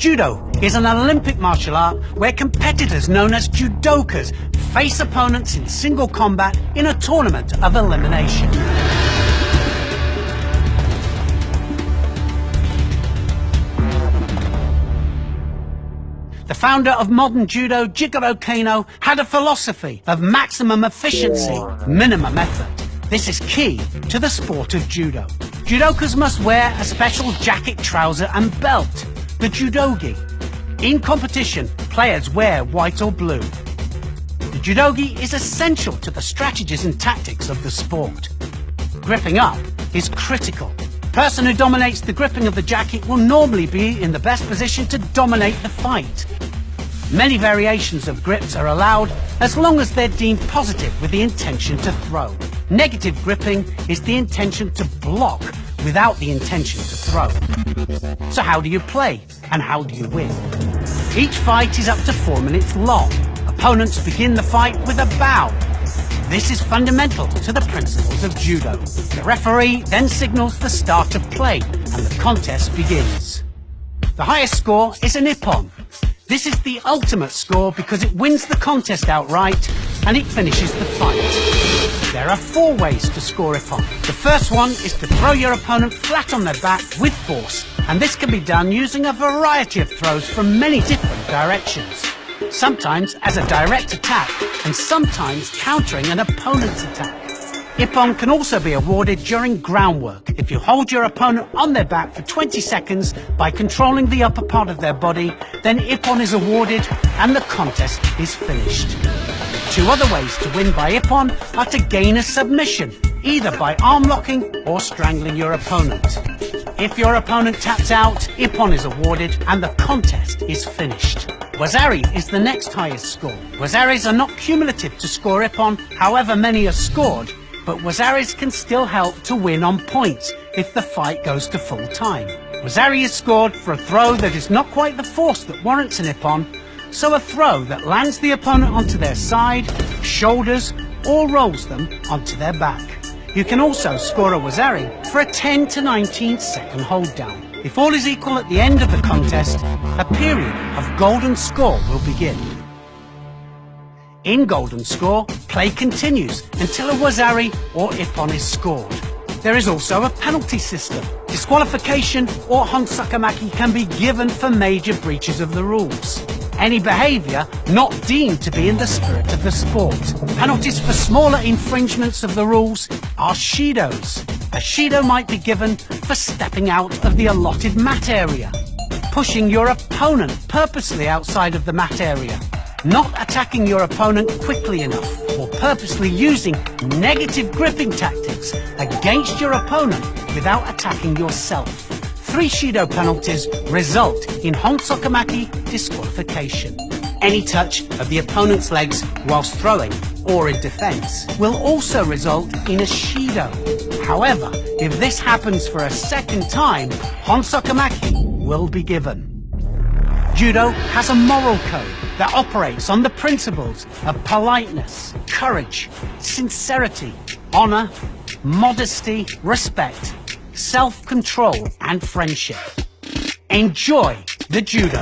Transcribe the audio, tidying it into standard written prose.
Judo is an Olympic martial art where competitors known as judokas face opponents in single combat in a tournament of elimination. The founder of modern judo, Jigoro Kano, had a philosophy of maximum efficiency, minimum effort. This is key to the sport of judo. Judokas must wear a special jacket, trouser and belt, the judogi. In competition, players wear white or blue. The judogi is essential to the strategies and tactics of the sport. Gripping up is critical. The person who dominates the gripping of the jacket will normally be in the best position to dominate the fight. Many variations of grips are allowed as long as they're deemed positive with the intention to throw. Negative gripping is the intention to block without the intention to throw. So how do you play and how do you win? Each fight is up to 4 minutes long. Opponents begin the fight with a bow. This is fundamental to the principles of judo. The referee then signals the start of play and the contest begins. The highest score is an ippon. This is the ultimate score because it wins the contest outright and it finishes the fight. There are 4 ways to score ippon. The first one is to throw your opponent flat on their back with force, and this can be done using a variety of throws from many different directions. Sometimes as a direct attack and sometimes countering an opponent's attack. Ippon can also be awarded during groundwork if you hold your opponent on their back for 20 seconds by controlling the upper part of their body, then ippon is awarded and the contest is finished. 2 other ways to win by ippon are to gain a submission, either by arm locking or strangling your opponent. If your opponent taps out, ippon is awarded and the contest is finished. Wazari is the next highest score. Wazaris are not cumulative to score ippon, however many are scored, but wazaris can still help to win on points if the fight goes to full time. Wazari is scored for a throw that is not quite the force that warrants an ippon, so a throw that lands the opponent onto their side, shoulders, or rolls them onto their back. You can also score a wazari for a 10 to 19 second hold down. If all is equal at the end of the contest, a period of golden score will begin. In golden score, play continues until a wazari or ippon is scored. There is also a penalty system. Disqualification or honsakamaki can be given for major breaches of the rules. Any behaviour not deemed to be in the spirit of the sport. Penalties for smaller infringements of the rules are shidos. A shido might be given for stepping out of the allotted mat area, pushing your opponent purposely outside of the mat area, not attacking your opponent quickly enough, or purposely using negative gripping tactics against your opponent without attacking yourself. 3 shido penalties result in honsakamaki disqualification. Any touch of the opponent's legs whilst throwing or in defense will also result in a shido. However, if this happens for a second time, honsakamaki will be given. Judo has a moral code that operates on the principles of politeness, courage, sincerity, honor, modesty, respect, self-control and friendship. Enjoy the judo.